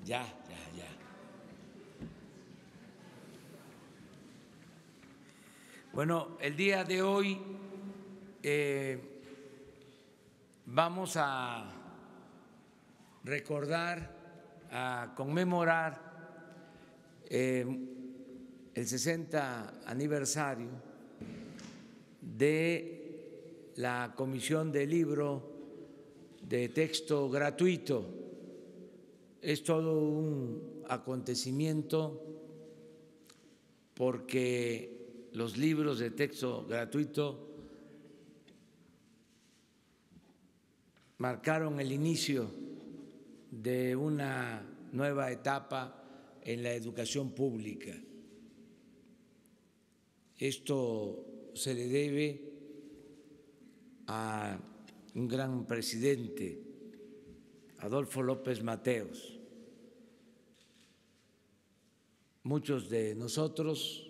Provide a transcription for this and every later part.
Ya. Bueno, el día de hoy vamos a recordar, a conmemorar el 60 aniversario de la Comisión de Libro de Texto Gratuito. Es todo un acontecimiento porque los libros de texto gratuito marcaron el inicio de una nueva etapa en la educación pública. Esto se le debe a un gran presidente, Adolfo López Mateos. Muchos de nosotros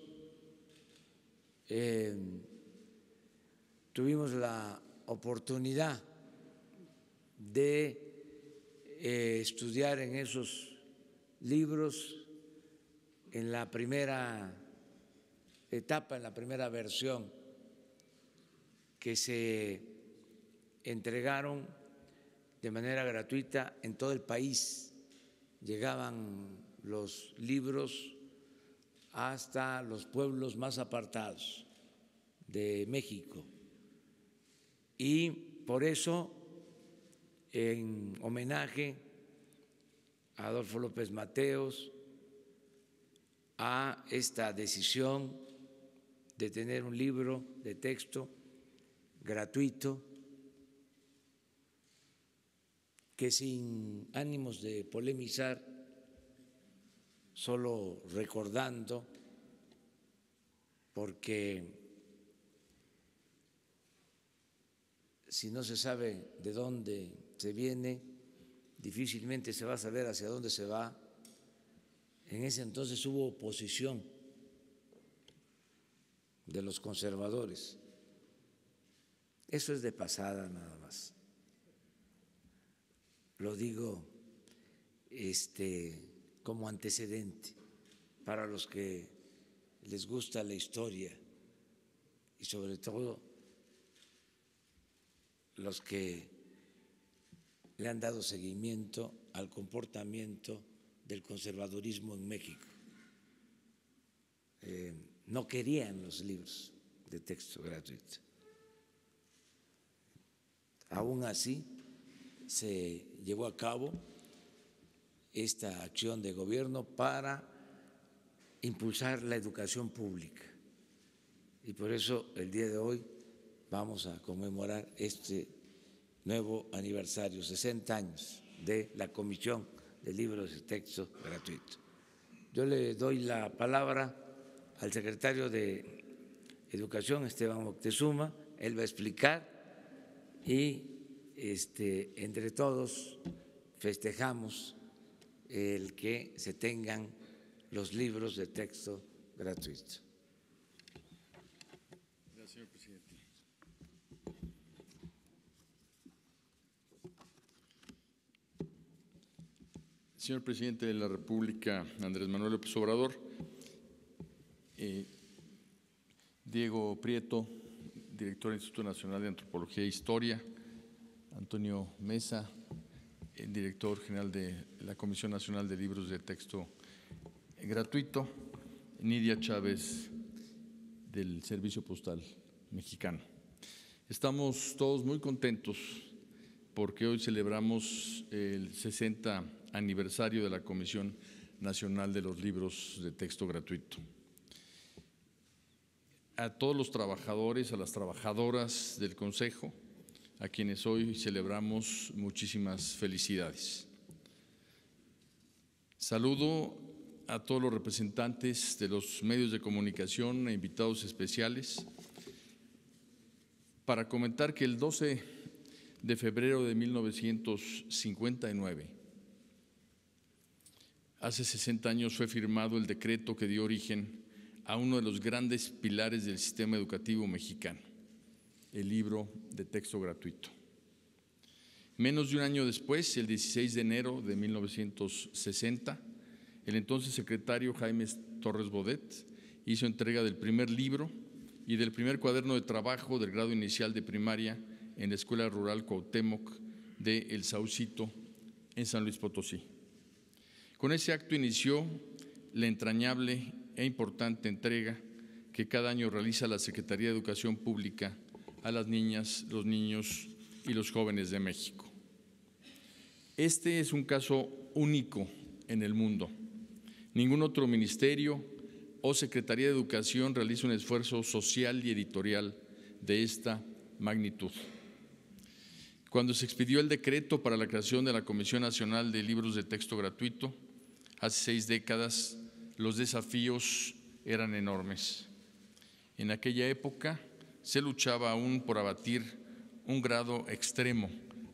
tuvimos la oportunidad de estudiar en esos libros en la primera etapa, en la primera versión que se entregaron de manera gratuita en todo el país. Llegaban los libros hasta los pueblos más apartados de México. Y por eso, en homenaje a Adolfo López Mateos, a esta decisión de tener un libro de texto gratuito, que sin ánimos de polemizar, solo recordando, porque si no se sabe de dónde se viene, difícilmente se va a saber hacia dónde se va. En ese entonces hubo oposición de los conservadores. Eso es de pasada nada más. Lo digo como antecedente para los que les gusta la historia y sobre todo los que le han dado seguimiento al comportamiento del conservadurismo en México. No querían los libros de texto gratuito. Aún así, se llevó a cabo esta acción de gobierno para impulsar la educación pública. Y por eso el día de hoy vamos a conmemorar este nuevo aniversario, 60 años de la Comisión de Libros de Texto Gratuito. Yo le doy la palabra al secretario de Educación, Esteban Moctezuma. Él va a explicar y entre todos festejamos el que se tengan los libros de texto gratuito. Gracias, señor presidente. Señor presidente de la República, Andrés Manuel López Obrador, Diego Prieto, director del Instituto Nacional de Antropología e Historia, Antonio Mesa, el director general de la Comisión Nacional de Libros de Texto Gratuito, Nidia Chávez, del Servicio Postal Mexicano. Estamos todos muy contentos porque hoy celebramos el 60 aniversario de la Comisión Nacional de los Libros de Texto Gratuito. A todos los trabajadores, a las trabajadoras del Consejo, a quienes hoy celebramos, muchísimas felicidades. Saludo a todos los representantes de los medios de comunicación e invitados especiales para comentar que el 12 de febrero de 1959, hace 60 años, fue firmado el decreto que dio origen a uno de los grandes pilares del sistema educativo mexicano, el libro de texto gratuito. Menos de un año después, el 16 de enero de 1960, el entonces secretario Jaime Torres Bodet hizo entrega del primer libro y del primer cuaderno de trabajo del grado inicial de primaria en la Escuela Rural Cuauhtémoc de El Saucito, en San Luis Potosí. Con ese acto inició la entrañable e importante entrega que cada año realiza la Secretaría de Educación Pública a las niñas, los niños y los jóvenes de México. Este es un caso único en el mundo. Ningún otro ministerio o Secretaría de Educación realiza un esfuerzo social y editorial de esta magnitud. Cuando se expidió el decreto para la creación de la Comisión Nacional de Libros de Texto Gratuito, hace 6 décadas, los desafíos eran enormes. En aquella época se luchaba aún por abatir un grado extremo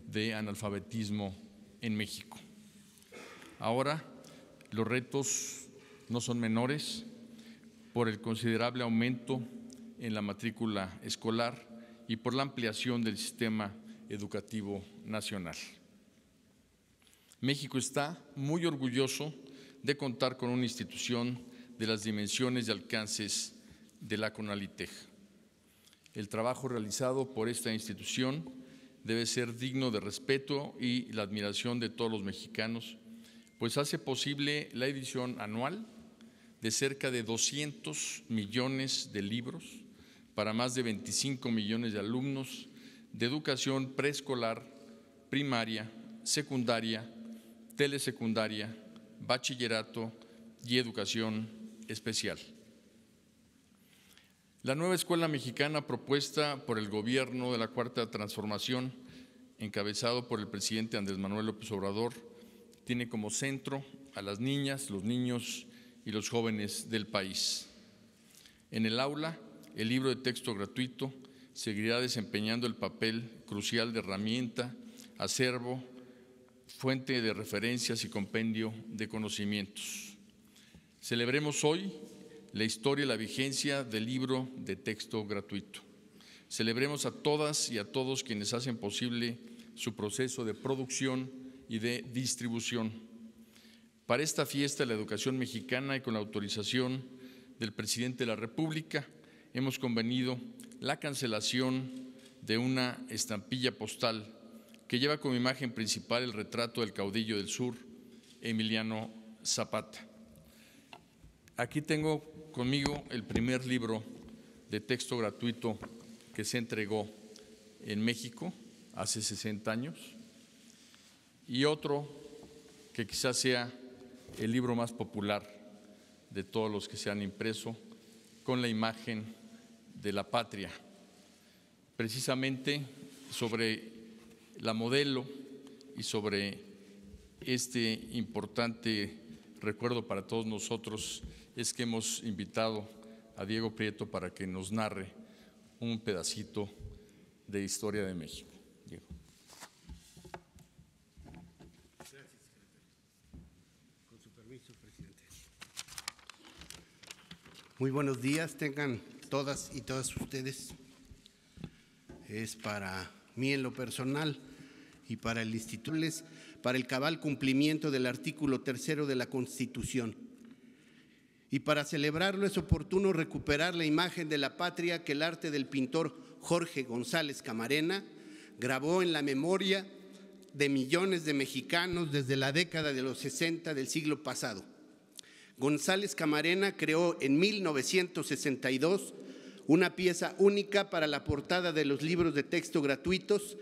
de analfabetismo en México. Ahora los retos no son menores por el considerable aumento en la matrícula escolar y por la ampliación del sistema educativo nacional. México está muy orgulloso de contar con una institución de las dimensiones y alcances de la CONALITEG. El trabajo realizado por esta institución debe ser digno de respeto y la admiración de todos los mexicanos, pues hace posible la edición anual de cerca de 200 millones de libros para más de 25 millones de alumnos de educación preescolar, primaria, secundaria, telesecundaria, bachillerato y educación especial. La nueva escuela mexicana propuesta por el gobierno de la Cuarta Transformación, encabezado por el presidente Andrés Manuel López Obrador, tiene como centro a las niñas, los niños y los jóvenes del país. En el aula, el libro de texto gratuito seguirá desempeñando el papel crucial de herramienta, acervo, fuente de referencias y compendio de conocimientos. Celebremos hoy la historia y la vigencia del libro de texto gratuito. Celebremos a todas y a todos quienes hacen posible su proceso de producción y de distribución. Para esta fiesta de la educación mexicana y con la autorización del presidente de la República, hemos convenido la cancelación de una estampilla postal que lleva como imagen principal el retrato del caudillo del sur, Emiliano Zapata. Aquí tengo conmigo el primer libro de texto gratuito que se entregó en México hace 60 años y otro que quizás sea el libro más popular de todos los que se han impreso, con la imagen de la patria, precisamente sobre la modelo y sobre este importante recuerdo para todos nosotros es que hemos invitado a Diego Prieto para que nos narre un pedacito de historia de México. Diego. Gracias, secretario. Con su permiso, presidente. Muy buenos días, tengan todas y todas ustedes. Es para mí en lo personal y para el Instituto, para el cabal cumplimiento del artículo 3 de la Constitución. Y para celebrarlo es oportuno recuperar la imagen de la patria que el arte del pintor Jorge González Camarena grabó en la memoria de millones de mexicanos desde la década de los 60 del siglo pasado. González Camarena creó en 1962 una pieza única para la portada de los libros de texto gratuitos,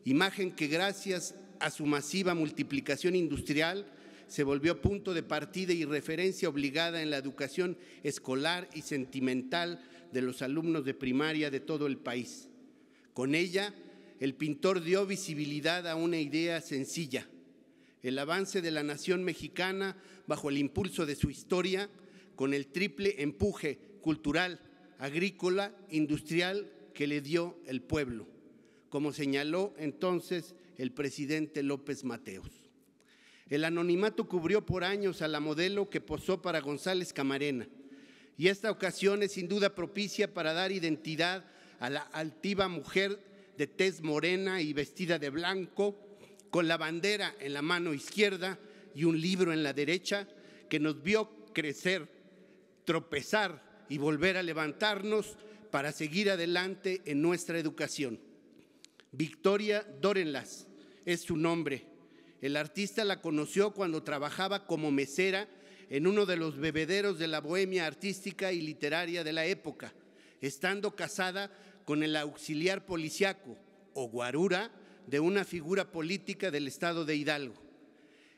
imagen que gracias a su masiva multiplicación industrial se volvió punto de partida y referencia obligada en la educación escolar y sentimental de los alumnos de primaria de todo el país. Con ella, el pintor dio visibilidad a una idea sencilla: el avance de la nación mexicana bajo el impulso de su historia, con el triple empuje cultural, agrícola, industrial que le dio el pueblo, como señaló entonces el presidente López Mateos. El anonimato cubrió por años a la modelo que posó para González Camarena, y esta ocasión es sin duda propicia para dar identidad a la altiva mujer de tez morena y vestida de blanco, con la bandera en la mano izquierda y un libro en la derecha, que nos vio crecer, tropezar y volver a levantarnos para seguir adelante en nuestra educación. Victoria Dórenlas es su nombre. El artista la conoció cuando trabajaba como mesera en uno de los bebederos de la bohemia artística y literaria de la época, estando casada con el auxiliar policiaco o guarura de una figura política del estado de Hidalgo.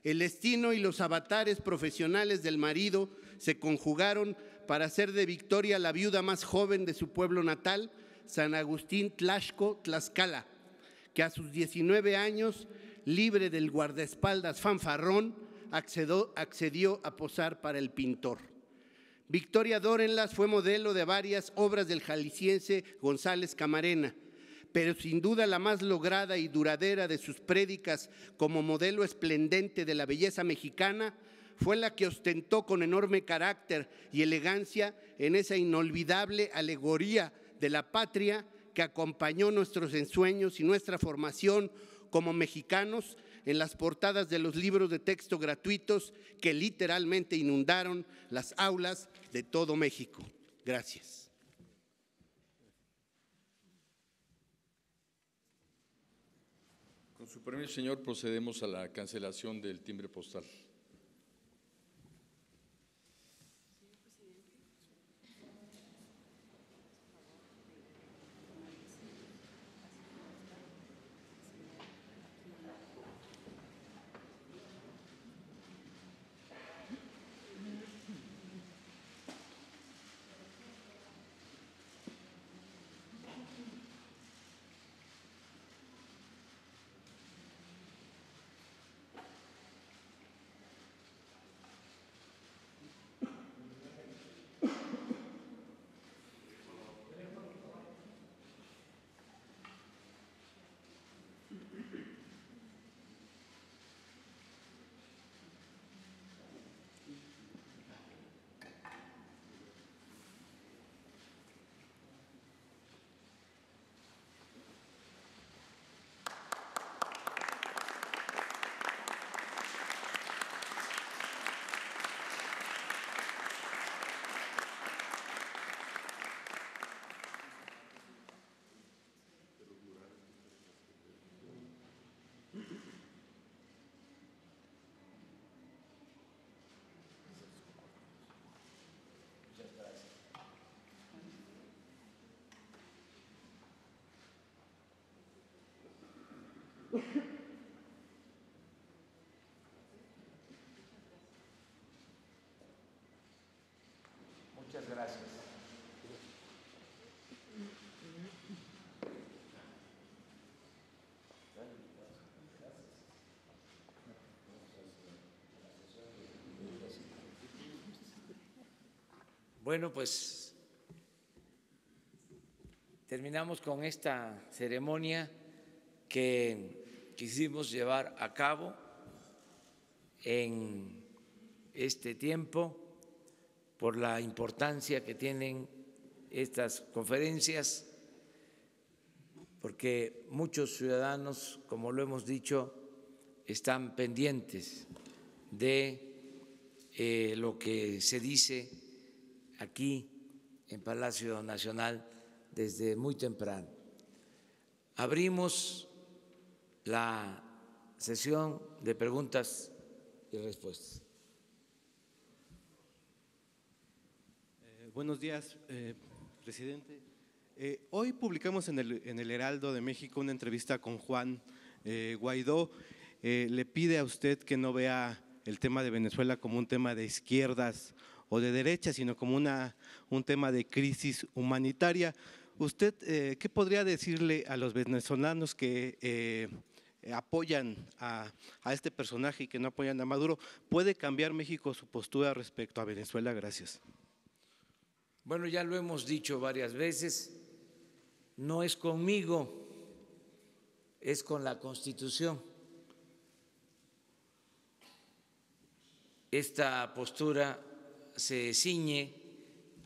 El destino y los avatares profesionales del marido se conjugaron para hacer de Victoria la viuda más joven de su pueblo natal, San Agustín Tlaxco, Tlaxcala, que a sus 19 años, libre del guardaespaldas fanfarrón, accedió a posar para el pintor. Victoria Dórenlas fue modelo de varias obras del jalisciense González Camarena, pero sin duda la más lograda y duradera de sus prédicas como modelo esplendente de la belleza mexicana fue la que ostentó con enorme carácter y elegancia en esa inolvidable alegoría de la patria que acompañó nuestros ensueños y nuestra formación como mexicanos en las portadas de los libros de texto gratuitos que literalmente inundaron las aulas de todo México. Gracias. Con su permiso, señor, procedemos a la cancelación del timbre postal. Muchas gracias. Bueno, pues terminamos con esta ceremonia que quisimos llevar a cabo en este tiempo por la importancia que tienen estas conferencias, porque muchos ciudadanos, como lo hemos dicho, están pendientes de lo que se dice aquí en Palacio Nacional desde muy temprano. Abrimos la sesión de preguntas y respuestas. Buenos días, presidente. Hoy publicamos en el Heraldo de México una entrevista con Juan Guaidó. Le pide a usted que no vea el tema de Venezuela como un tema de izquierdas o de derechas, sino como un tema de crisis humanitaria. ¿Usted qué podría decirle a los venezolanos que apoyan a este personaje y que no apoyan a Maduro? ¿Puede cambiar México su postura respecto a Venezuela? Gracias. Bueno, ya lo hemos dicho varias veces, no es conmigo, es con la Constitución. Esta postura se ciñe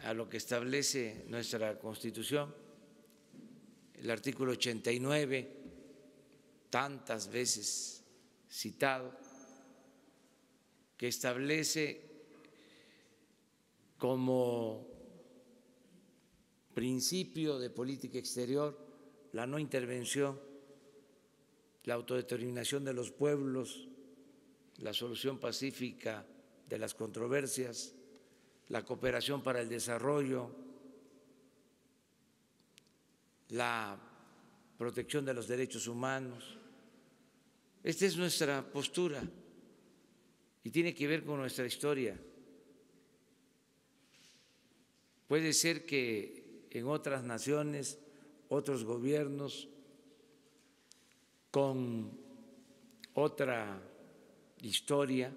a lo que establece nuestra Constitución, el artículo 89, tantas veces citado, que establece como principio de política exterior la no intervención, la autodeterminación de los pueblos, la solución pacífica de las controversias, la cooperación para el desarrollo, la protección de los derechos humanos. Esta es nuestra postura y tiene que ver con nuestra historia. Puede ser que en otras naciones, otros gobiernos con otra historia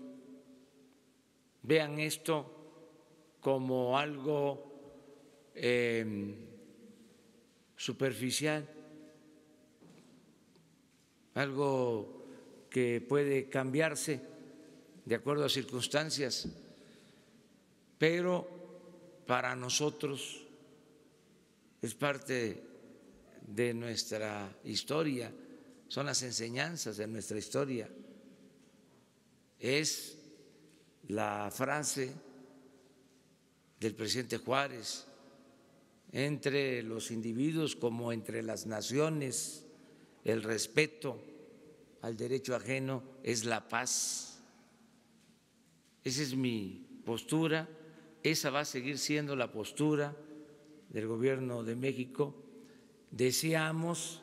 vean esto como algo superficial, algo que puede cambiarse de acuerdo a circunstancias, pero para nosotros es parte de nuestra historia, son las enseñanzas de nuestra historia. Es la frase del presidente Juárez: entre los individuos como entre las naciones, el respeto al derecho ajeno es la paz. Esa es mi postura, esa va a seguir siendo la postura del Gobierno de México. Deseamos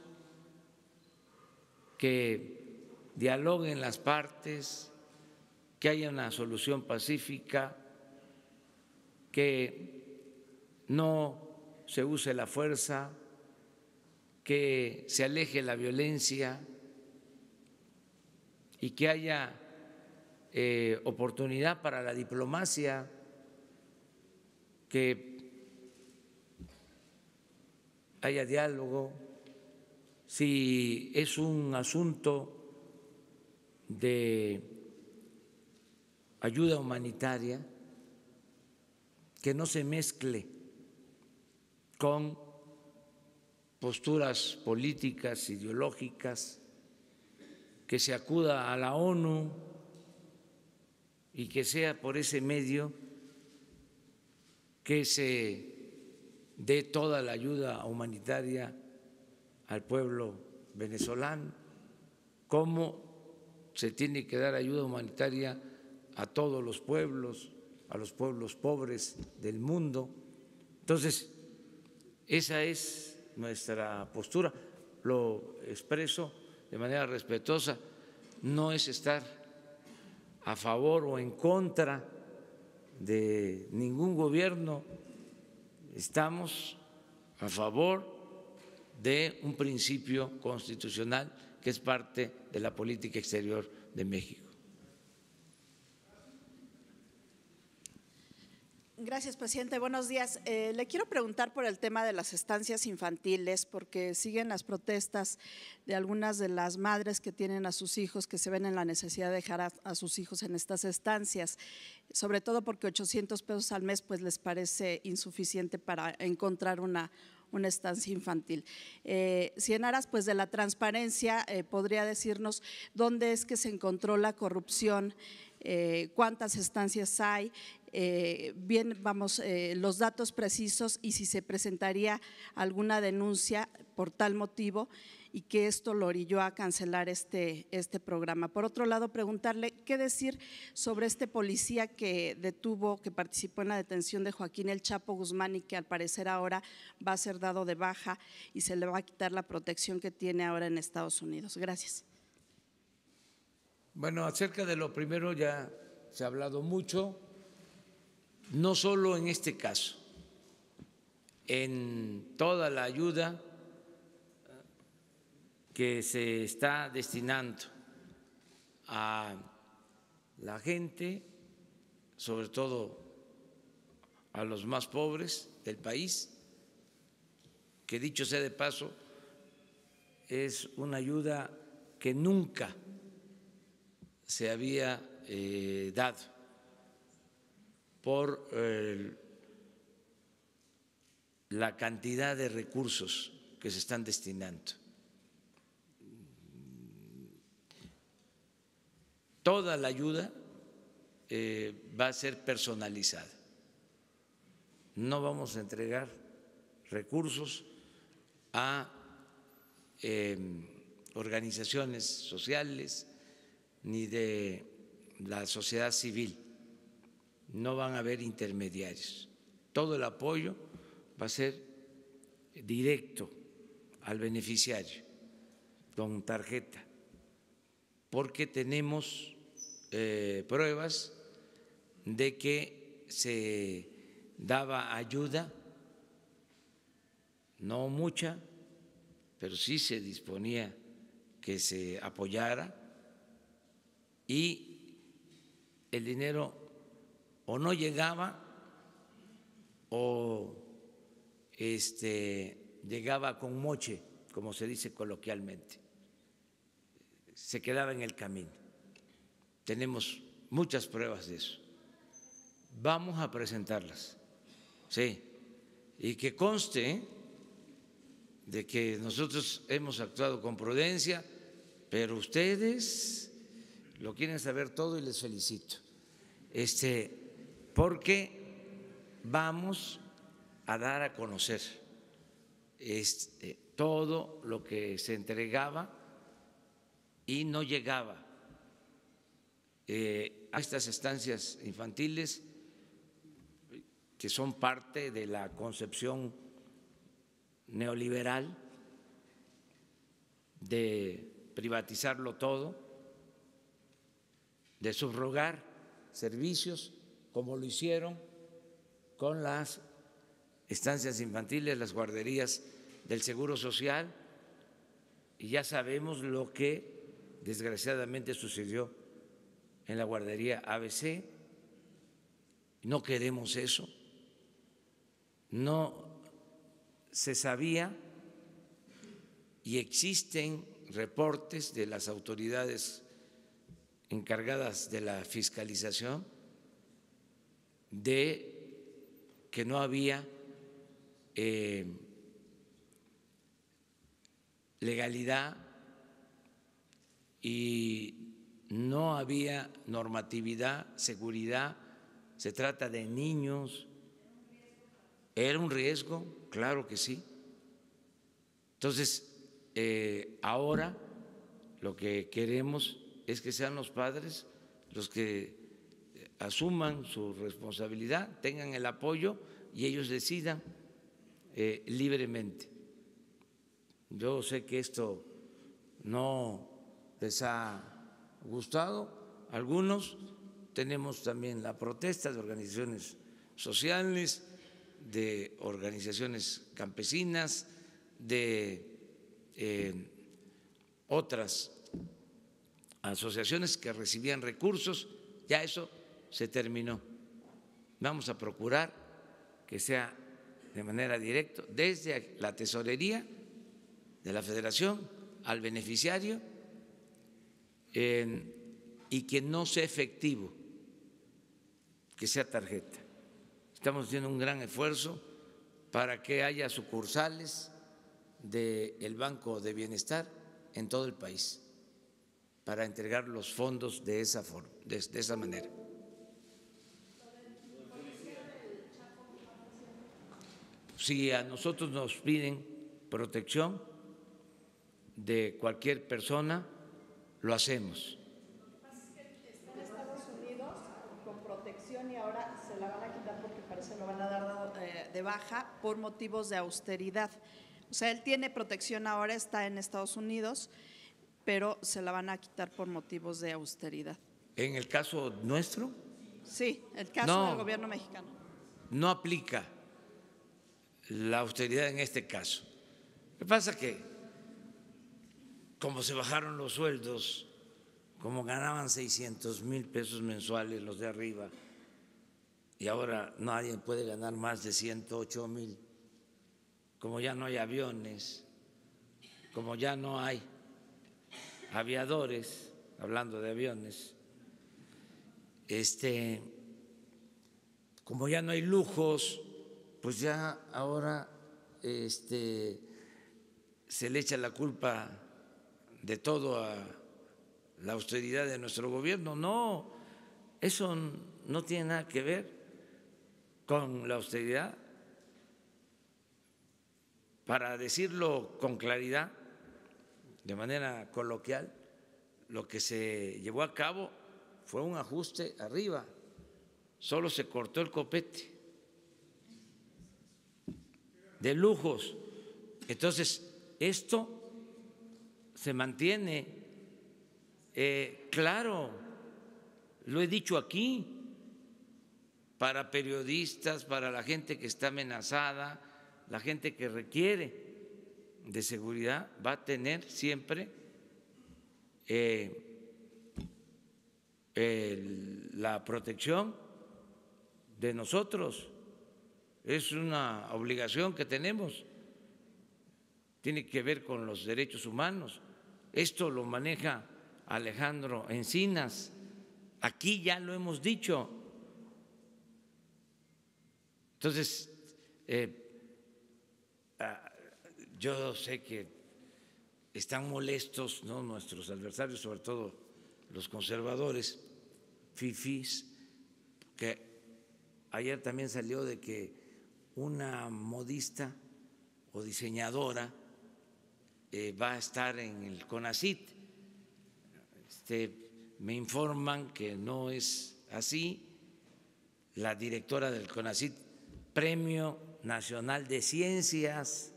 que dialoguen las partes, que haya una solución pacífica, que no se use la fuerza, que se aleje la violencia y que haya oportunidad para la diplomacia, que haya diálogo. Si es un asunto de ayuda humanitaria, que no se mezcle con posturas políticas, ideológicas, que se acuda a la ONU y que sea por ese medio que se dé toda la ayuda humanitaria al pueblo venezolano, como se tiene que dar ayuda humanitaria a todos los pueblos, a los pueblos pobres del mundo. Entonces, esa es nuestra postura, lo expreso de manera respetuosa, no es estar a favor o en contra de ningún gobierno, estamos a favor de un principio constitucional que es parte de la política exterior de México. Gracias, presidente. Buenos días. Le quiero preguntar por el tema de las estancias infantiles, porque siguen las protestas de algunas de las madres que tienen a sus hijos, que se ven en la necesidad de dejar a sus hijos en estas estancias, sobre todo porque 800 pesos al mes pues les parece insuficiente para encontrar una estancia infantil. Si en aras pues de la transparencia, podría decirnos dónde es que se encontró la corrupción, cuántas estancias hay, bien, vamos, los datos precisos y si se presentaría alguna denuncia por tal motivo y que esto lo orilló a cancelar este programa. Por otro lado, preguntarle qué decir sobre este policía que detuvo, que participó en la detención de Joaquín El Chapo Guzmán y que al parecer ahora va a ser dado de baja y se le va a quitar la protección que tiene ahora en Estados Unidos. Gracias. Bueno, acerca de lo primero ya se ha hablado mucho, no solo en este caso, en toda la ayuda que se está destinando a la gente, sobre todo a los más pobres del país, que dicho sea de paso, es una ayuda que nunca se había dado por la cantidad de recursos que se están destinando. toda la ayuda va a ser personalizada. No vamos a entregar recursos a organizaciones sociales ni de la sociedad civil. No van a haber intermediarios. Todo el apoyo va a ser directo al beneficiario con tarjeta, porque tenemos pruebas de que se daba ayuda, no mucha, pero sí se disponía que se apoyara, y el dinero o no llegaba o llegaba con moche, como se dice coloquialmente, se quedaba en el camino. Tenemos muchas pruebas de eso. Vamos a presentarlas, sí, y que conste de que nosotros hemos actuado con prudencia, pero ustedes lo quieren saber todo y les felicito, porque vamos a dar a conocer todo lo que se entregaba y no llegaba a estas estancias infantiles, que son parte de la concepción neoliberal de privatizarlo todo, de subrogar servicios, como lo hicieron con las estancias infantiles, las guarderías del Seguro Social, y ya sabemos lo que desgraciadamente sucedió en la guardería ABC. No queremos eso. No se sabía, y existen reportes de las autoridades encargadas de la fiscalización de que no había legalidad y no había normatividad, seguridad. Se trata de niños. ¿Era un riesgo? Claro que sí. Entonces, ahora lo que queremos es que sean los padres los que asuman su responsabilidad, tengan el apoyo y ellos decidan libremente. Yo sé que esto no les ha gustado a algunos. Tenemos también la protesta de organizaciones sociales, de organizaciones campesinas, de otras asociaciones que recibían recursos. Ya eso se terminó. Vamos a procurar que sea de manera directa desde la tesorería de la Federación al beneficiario, y que no sea efectivo, que sea tarjeta. Estamos haciendo un gran esfuerzo para que haya sucursales del Banco de Bienestar en todo el país, para entregar los fondos de esa forma, de esa manera. Si a nosotros nos piden protección de cualquier persona, lo hacemos. Está en Estados Unidos con protección y ahora se la van a quitar porque parece lo van a dar de baja por motivos de austeridad. O sea, él tiene protección ahora, está en Estados Unidos, pero se la van a quitar por motivos de austeridad. ¿En el caso nuestro? Sí, el caso del gobierno mexicano. No aplica la austeridad en este caso. Lo que pasa es que como se bajaron los sueldos, como ganaban 600,000 pesos mensuales los de arriba, y ahora nadie puede ganar más de 108,000, como ya no hay aviones, como ya no hay aviadores, hablando de aviones, como ya no hay lujos, pues ya ahora se le echa la culpa de todo a la austeridad de nuestro gobierno. No, eso no tiene nada que ver con la austeridad. Para decirlo con claridad, de manera coloquial, lo que se llevó a cabo fue un ajuste arriba, solo se cortó el copete de lujos. Entonces, esto se mantiene. Claro, lo he dicho aquí, para periodistas, para la gente que está amenazada, la gente que requiere de seguridad, va a tener siempre la protección de nosotros. Es una obligación que tenemos, tiene que ver con los derechos humanos. Esto lo maneja Alejandro Encinas, aquí ya lo hemos dicho. Entonces, yo sé que están molestos, ¿no?, nuestros adversarios, sobre todo los conservadores, fifís, que ayer también salió de que una modista o diseñadora va a estar en el CONACYT. Me informan que no es así. La directora del CONACYT, Premio Nacional de Ciencias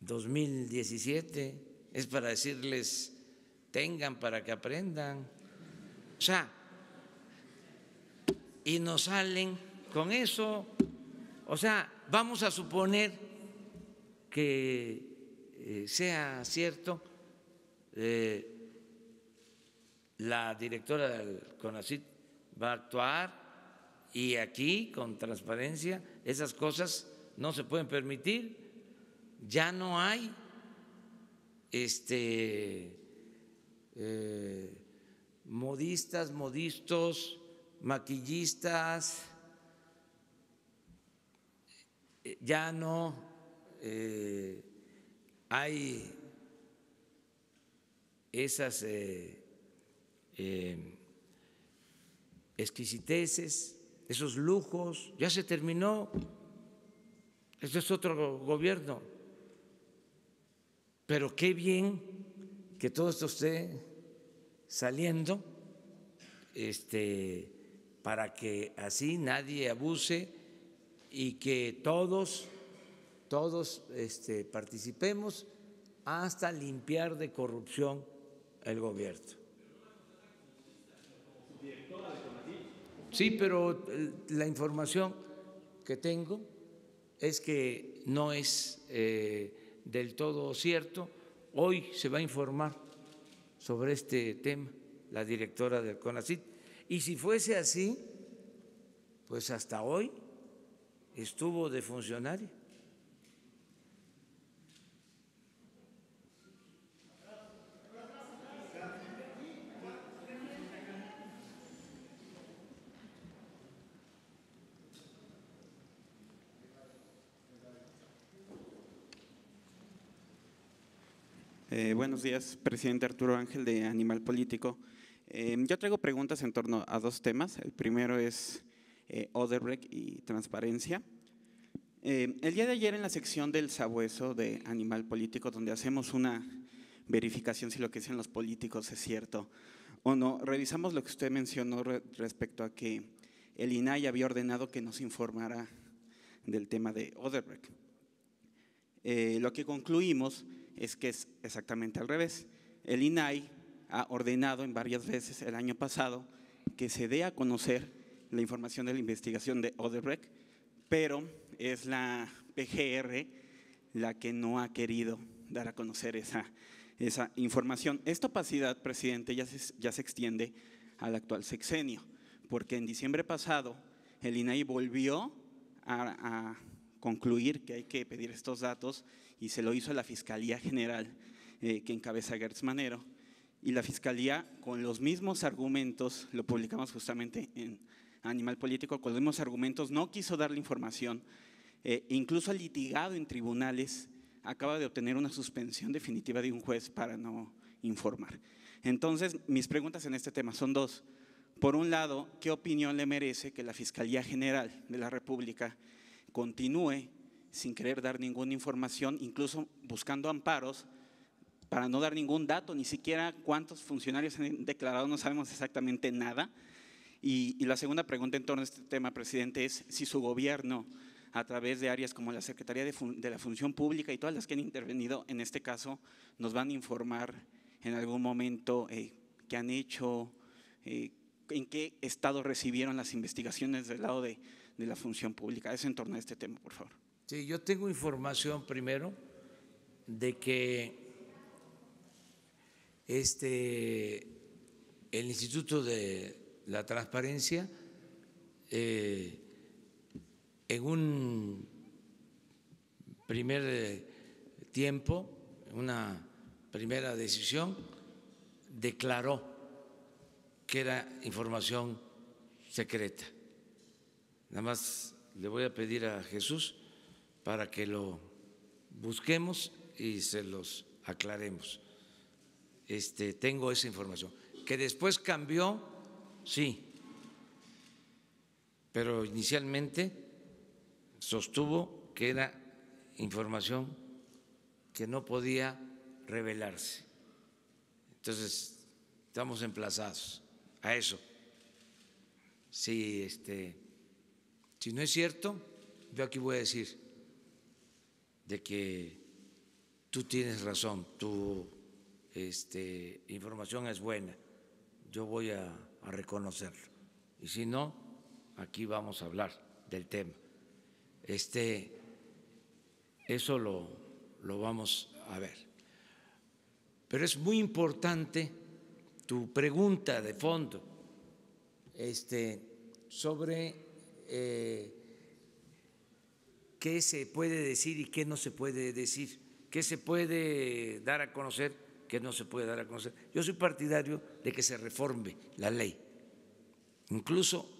2017, es para decirles, tengan para que aprendan. O sea, y nos salen con eso. O sea, vamos a suponer que sea cierto, la directora del CONACYT va a actuar y aquí, con transparencia, esas cosas no se pueden permitir. Ya no hay modistas, modistos, maquillistas, ya no hay esas exquisiteces, esos lujos, ya se terminó. Este es otro gobierno. Pero qué bien que todo esto esté saliendo, para que así nadie abuse y que todos participemos hasta limpiar de corrupción el gobierno. Sí, pero la información que tengo es que no es del todo cierto. Hoy se va a informar sobre este tema la directora del CONACYT, y si fuese así, pues hasta hoy estuvo de funcionaria. Buenos días, presidente Arturo Ángel de Animal Político. Yo traigo preguntas en torno a dos temas. El primero es Odebrecht y transparencia. El día de ayer en la sección del Sabueso de Animal Político, donde hacemos una verificación si lo que dicen los políticos es cierto o no, revisamos lo que usted mencionó respecto a que el INAI había ordenado que nos informara del tema de Odebrecht. Lo que concluimos es que es exactamente al revés. El INAI ha ordenado en varias veces el año pasado que se dé a conocer la información de la investigación de Odebrecht, pero es la PGR la que no ha querido dar a conocer esa información. Esta opacidad, presidente, ya se extiende al actual sexenio, porque en diciembre pasado el INAI volvió a concluir que hay que pedir estos datos y se lo hizo a la Fiscalía General que encabeza Gertz Manero, y la Fiscalía con los mismos argumentos, lo publicamos justamente en Animal Político, con los mismos argumentos no quiso dar la información, incluso ha litigado en tribunales acaba de obtener una suspensión definitiva de un juez para no informar. Entonces, mis preguntas en este tema son dos. Por un lado, ¿qué opinión le merece que la Fiscalía General de la República continúe sin querer dar ninguna información, incluso buscando amparos para no dar ningún dato, ni siquiera cuántos funcionarios han declarado, no sabemos exactamente nada? Y la segunda pregunta en torno a este tema, presidente, es si su gobierno, a través de áreas como la Secretaría de la Función Pública y todas las que han intervenido en este caso, nos van a informar en algún momento qué han hecho, en qué estado recibieron las investigaciones del lado de la Función Pública. Eso en torno a este tema, por favor. Sí, yo tengo información primero de que el Instituto de la Transparencia en un primer tiempo, en una primera decisión, declaró que era información secreta. Nada más le voy a pedir a Jesús para que lo busquemos y se los aclaremos. Tengo esa información. Que después cambió, sí, pero inicialmente sostuvo que era información que no podía revelarse. Entonces, estamos emplazados a eso. Si no es cierto, yo aquí voy a decir de que tú tienes razón, tu información es buena, yo voy a reconocerlo. Y si no, aquí vamos a hablar del tema. Eso lo vamos a ver. Pero es muy importante tu pregunta de fondo sobre qué se puede decir y qué no se puede decir, qué se puede dar a conocer, qué no se puede dar a conocer. Yo soy partidario de que se reforme la ley. Incluso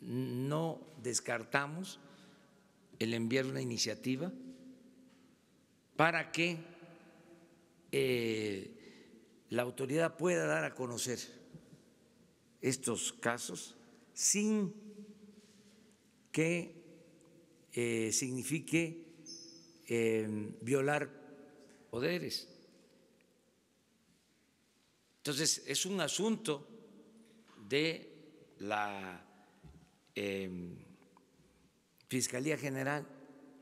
no descartamos el enviar una iniciativa para que la autoridad pueda dar a conocer estos casos sin que signifique violar poderes. Entonces, es un asunto de la Fiscalía General.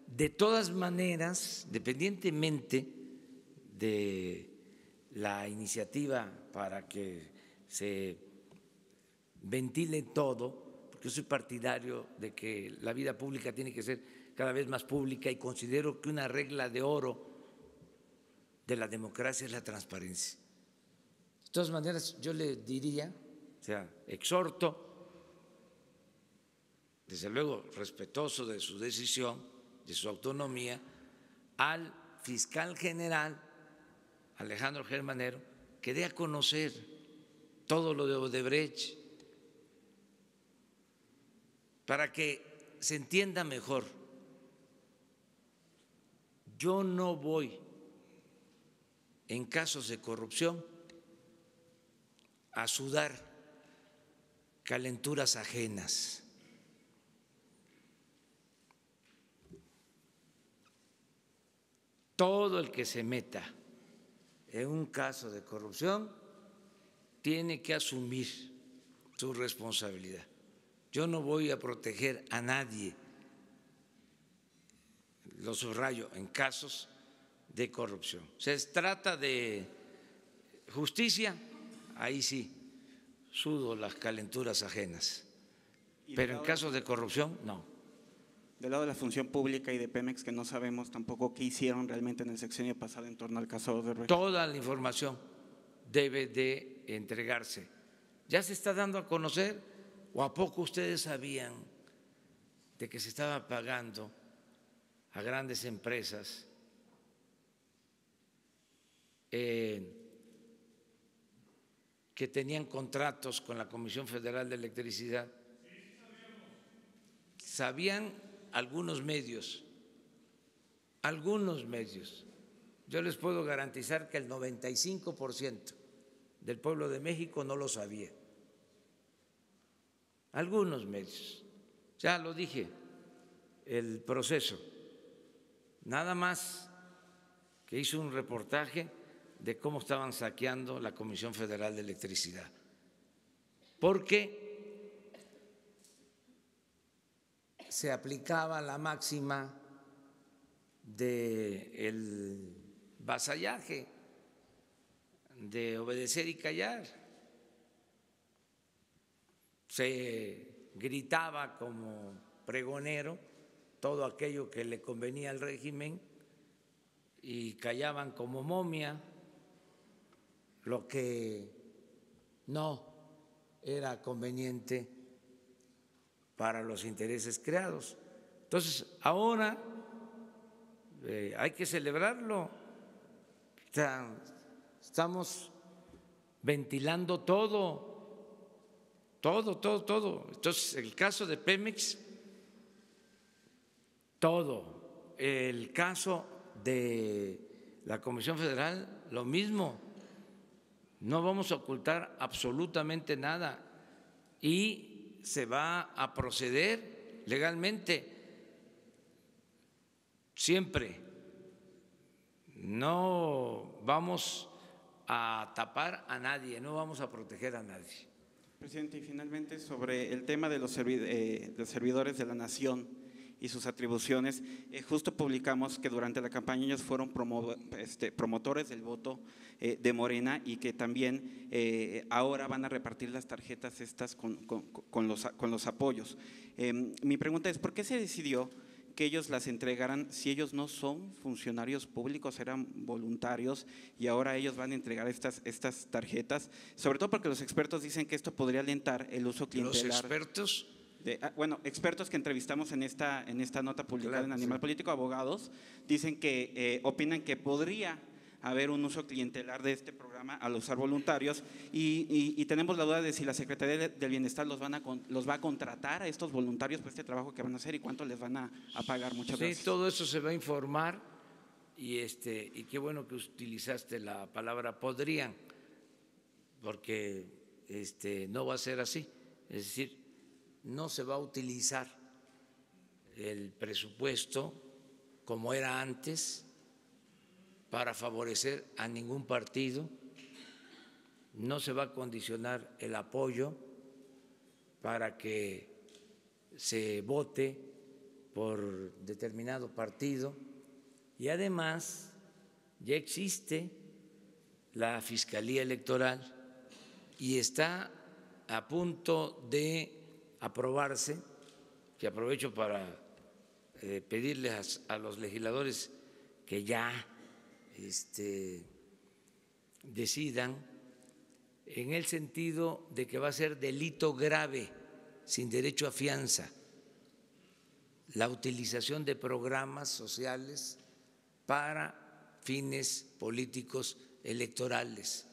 De todas maneras, independientemente de la iniciativa para que se ventile todo, porque yo soy partidario de que la vida pública tiene que ser cada vez más pública y considero que una regla de oro de la democracia es la transparencia. De todas maneras, yo le diría, exhorto, desde luego respetuoso de su decisión, de su autonomía, al fiscal general Alejandro Germanero, que dé a conocer todo lo de Odebrecht para que se entienda mejor. Yo no voy en casos de corrupción a sudar calenturas ajenas. Todo el que se meta en un caso de corrupción tiene que asumir su responsabilidad. Yo no voy a proteger a nadie, lo subrayo, en casos de corrupción. Se trata de justicia, ahí sí, sudo las calenturas ajenas, pero en casos de corrupción, no. Del lado de la Función Pública y de Pemex, que no sabemos tampoco qué hicieron realmente en el sexenio pasado en torno al caso de Odebrecht. Toda la información debe de entregarse. ¿Ya se está dando a conocer o a poco ustedes sabían de que se estaba pagando a grandes empresas que tenían contratos con la Comisión Federal de Electricidad? Sabían algunos medios, algunos medios. Yo les puedo garantizar que el 95% del pueblo de México no lo sabía. Algunos medios, ya lo dije, el proceso, nada más que hizo un reportaje de cómo estaban saqueando la Comisión Federal de Electricidad, porque se aplicaba la máxima del vasallaje, de obedecer y callar. Se gritaba como pregonero todo aquello que le convenía al régimen y callaban como momia lo que no era conveniente para los intereses creados. Entonces, ahora hay que celebrarlo. O sea, estamos ventilando todo. Entonces, el caso de Pemex, todo. El caso de la Comisión Federal, lo mismo. No vamos a ocultar absolutamente nada y se va a proceder legalmente. Siempre. No vamos a tapar a nadie, no vamos a proteger a nadie. Presidente, y finalmente sobre el tema de los servidores de la nación y sus atribuciones, justo publicamos que durante la campaña ellos fueron promotores del voto de Morena y que también ahora van a repartir las tarjetas estas con los apoyos. Mi pregunta es, ¿por qué se decidió que ellos las entregaran si ellos no son funcionarios públicos, eran voluntarios y ahora ellos van a entregar estas tarjetas? Sobre todo porque los expertos dicen que esto podría alentar el uso clientelar. ¿Los expertos? Expertos que entrevistamos en esta nota publicada en Animal Político, abogados, dicen que opinan que podría haber un uso clientelar de este programa al usar voluntarios y tenemos la duda de si la Secretaría del Bienestar los va a contratar a estos voluntarios por este trabajo que van a hacer y cuánto les van a pagar. Muchas gracias. Sí, todo eso se va a informar y qué bueno que utilizaste la palabra podrían, porque no va a ser así, es decir, no se va a utilizar el presupuesto como era antes para favorecer a ningún partido, no se va a condicionar el apoyo para que se vote por determinado partido y además ya existe la Fiscalía Electoral y está a punto de aprobarse, que aprovecho para pedirles a los legisladores que ya decidan en el sentido de que va a ser delito grave, sin derecho a fianza, la utilización de programas sociales para fines políticos electorales.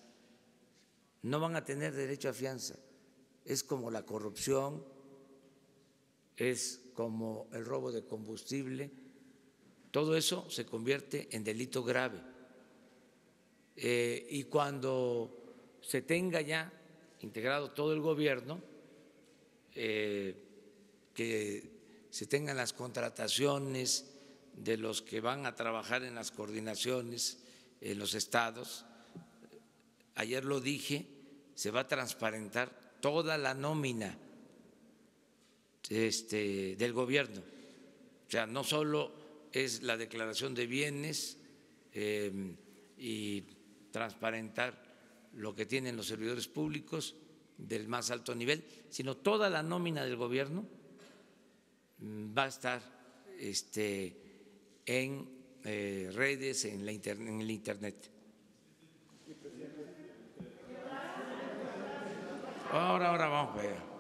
No van a tener derecho a fianza. Es como la corrupción, es como el robo de combustible, todo eso se convierte en delito grave. Y cuando se tenga ya integrado todo el gobierno, que se tengan las contrataciones de los que van a trabajar en las coordinaciones en los estados, ayer lo dije, se va a transparentar toda la nómina del gobierno. O sea, no solo es la declaración de bienes y transparentar lo que tienen los servidores públicos del más alto nivel, sino toda la nómina del gobierno va a estar en redes, en el internet. Ahora vamos a ver.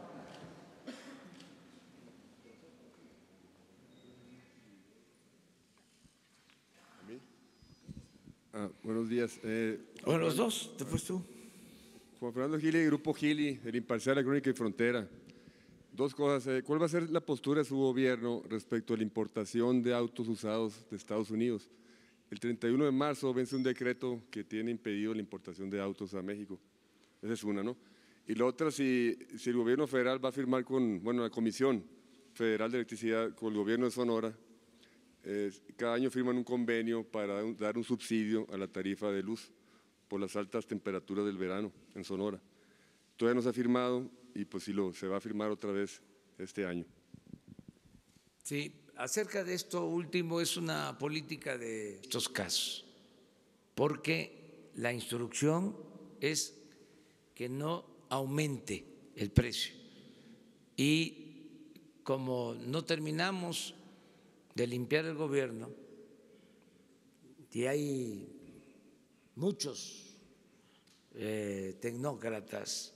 Buenos días. Bueno, los dos, después tú. Juan Fernando Gili, Grupo Gili, El Imparcial, La Crónica y Frontera. Dos cosas. ¿Cuál va a ser la postura de su gobierno respecto a la importación de autos usados de Estados Unidos? El 31 de marzo vence un decreto que tiene impedido la importación de autos a México. Esa es una, ¿no? Y la otra, si el gobierno federal va a firmar con, bueno, la Comisión Federal de Electricidad con el gobierno de Sonora, cada año firman un convenio para dar un subsidio a la tarifa de luz por las altas temperaturas del verano en Sonora. Todavía no se ha firmado y pues sí se va a firmar otra vez este año. Sí, acerca de esto último es una política de estos casos, porque la instrucción es que no aumente el precio y como no terminamos de limpiar el gobierno y hay muchos tecnócratas,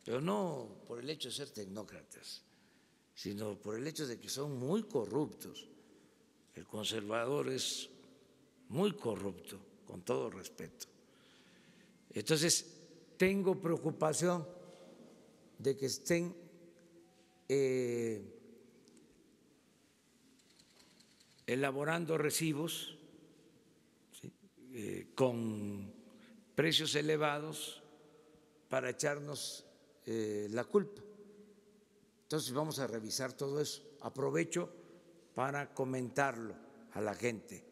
pero no por el hecho de ser tecnócratas, sino por el hecho de que son muy corruptos. El conservador es muy corrupto, con todo respeto. Entonces, tengo preocupación de que estén elaborando recibos, ¿sí?, con precios elevados para echarnos la culpa. Entonces vamos a revisar todo eso. Aprovecho para comentarlo a la gente.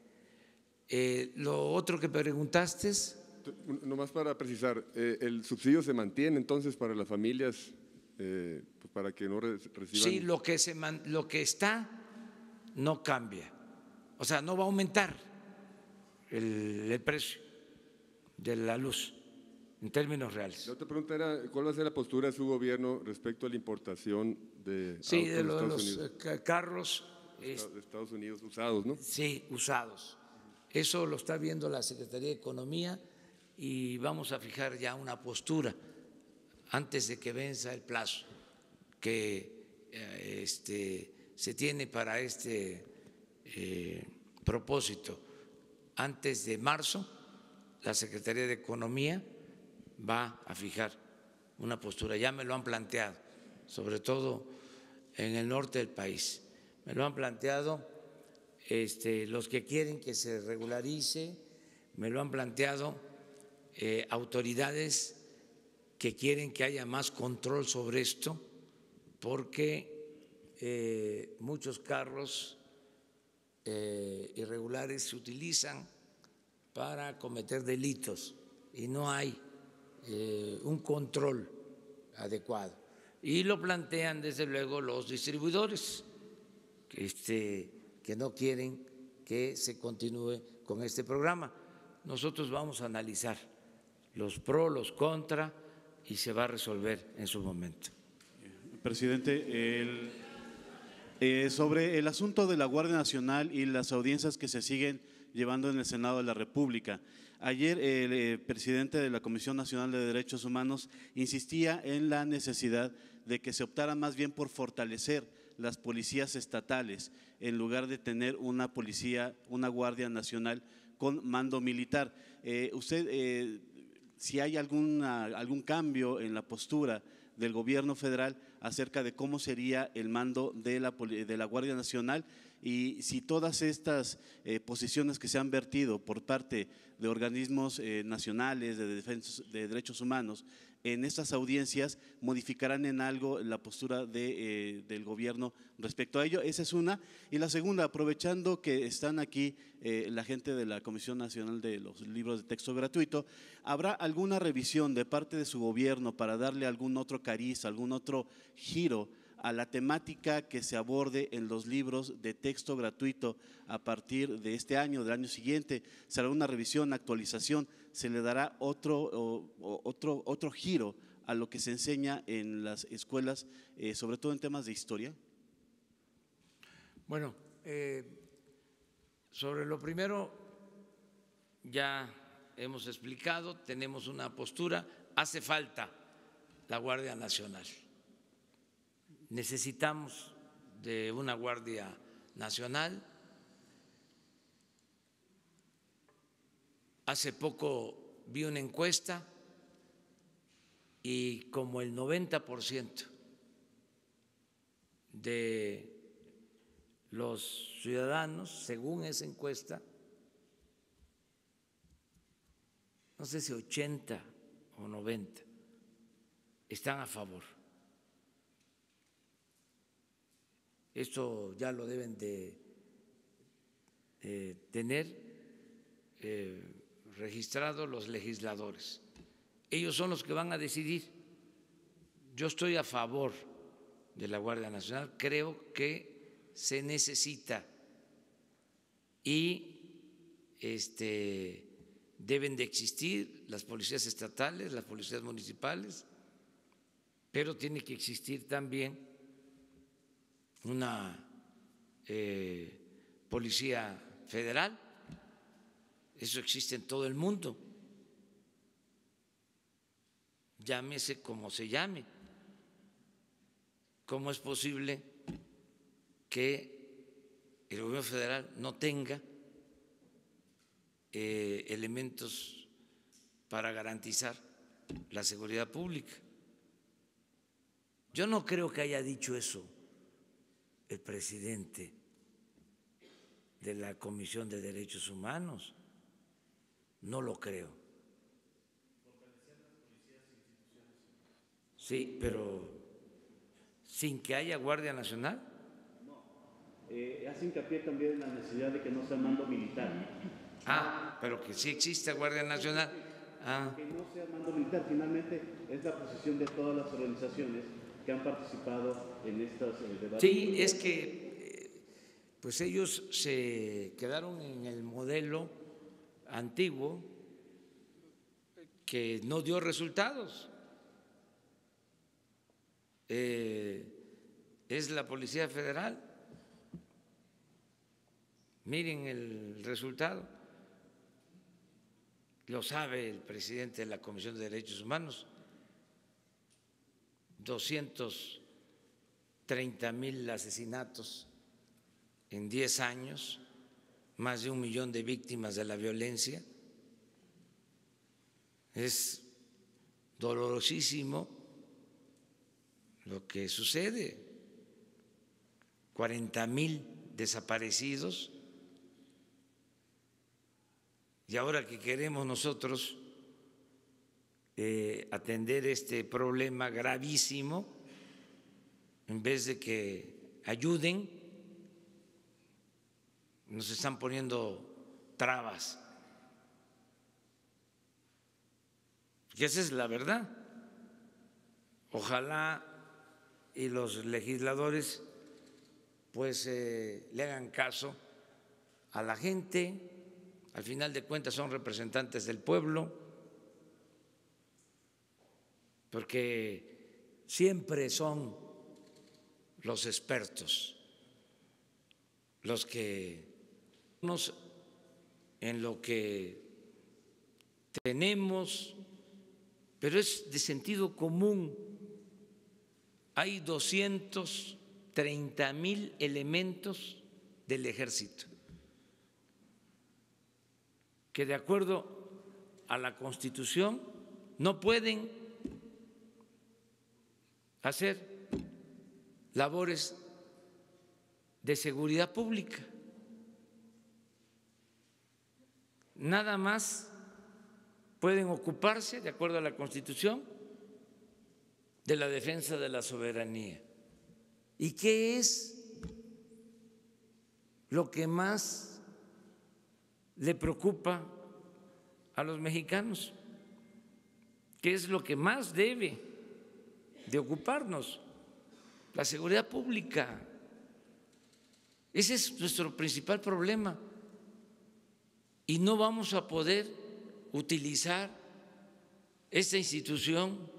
Lo otro que preguntaste es… Nomás para precisar, ¿el subsidio se mantiene entonces para las familias, pues para que no reciban? Sí, lo que está no cambia, o sea, no va a aumentar el precio de la luz en términos reales. La otra pregunta era, ¿cuál va a ser la postura de su gobierno respecto a la importación de autos de los carros de Estados Unidos usados, ¿no? Sí, usados. Eso lo está viendo la Secretaría de Economía y vamos a fijar ya una postura antes de que venza el plazo que se tiene para este propósito. Antes de marzo, la Secretaría de Economía va a fijar una postura. Ya me lo han planteado, sobre todo en el norte del país. Me lo han planteado los que quieren que se regularice, me lo han planteado autoridades que quieren que haya más control sobre esto, porque muchos carros irregulares se utilizan para cometer delitos y no hay un control adecuado. Y lo plantean desde luego los distribuidores que no quieren que se continúe con este programa. Nosotros vamos a analizar los pros, los contra y se va a resolver en su momento. Presidente, sobre el asunto de la Guardia Nacional y las audiencias que se siguen llevando en el Senado de la República. Ayer el presidente de la Comisión Nacional de Derechos Humanos insistía en la necesidad de que se optara más bien por fortalecer las policías estatales en lugar de tener una policía, una Guardia Nacional con mando militar. Usted, si hay algún cambio en la postura del gobierno federal acerca de cómo sería el mando de la Guardia Nacional y si todas estas posiciones que se han vertido por parte de organismos nacionales de defensa de derechos humanos en estas audiencias modificarán en algo la postura del gobierno respecto a ello. Esa es una. Y la segunda, aprovechando que están aquí la gente de la Comisión Nacional de los Libros de Texto Gratuito, ¿habrá alguna revisión de parte de su gobierno para darle algún otro cariz, algún otro giro a la temática que se aborde en los libros de texto gratuito a partir de este año, del año siguiente? ¿Será una revisión, actualización? ¿Se le dará otro giro a lo que se enseña en las escuelas, sobre todo en temas de historia? Bueno, sobre lo primero ya hemos explicado, tenemos una postura, hace falta la Guardia Nacional. Necesitamos de una Guardia Nacional. Hace poco vi una encuesta y como el 90% de los ciudadanos, según esa encuesta, no sé si 80 o 90 están a favor. Esto ya lo deben de tener registrado los legisladores. Ellos son los que van a decidir. Yo estoy a favor de la Guardia Nacional, creo que se necesita y deben de existir las policías estatales, las policías municipales, pero tiene que existir también una policía federal. Eso existe en todo el mundo, llámese como se llame. ¿Cómo es posible que el gobierno federal no tenga elementos para garantizar la seguridad pública? Yo no creo que haya dicho eso el presidente de la Comisión de Derechos Humanos. No lo creo. Sí, pero sin que haya Guardia Nacional. Hace hincapié también en la necesidad de que no sea mando militar. Pero que sí exista Guardia Nacional. Que no sea mando militar, finalmente es la posición de todas las organizaciones que han participado en estos debates. Sí, es que pues ellos se quedaron en el modelo antiguo que no dio resultados. Es la Policía Federal. Miren el resultado. Lo sabe el presidente de la Comisión de Derechos Humanos. 230,000 asesinatos en 10 años, más de 1 millón de víctimas de la violencia. Es dolorosísimo lo que sucede. 40,000 desaparecidos. Y ahora que queremos nosotros atender este problema gravísimo, en vez de que ayuden, nos están poniendo trabas. Y esa es la verdad. Ojalá y los legisladores pues le hagan caso a la gente. Al final de cuentas son representantes del pueblo, porque siempre son los expertos los que en lo que tenemos, pero es de sentido común. Hay 230,000 elementos del ejército que, de acuerdo a la Constitución, no pueden hacer labores de seguridad pública. Nada más pueden ocuparse, de acuerdo a la Constitución, de la defensa de la soberanía. ¿Y qué es lo que más le preocupa a los mexicanos? ¿Qué es lo que más debe de ocuparnos? La seguridad pública. Ese es nuestro principal problema. Y no vamos a poder utilizar esta institución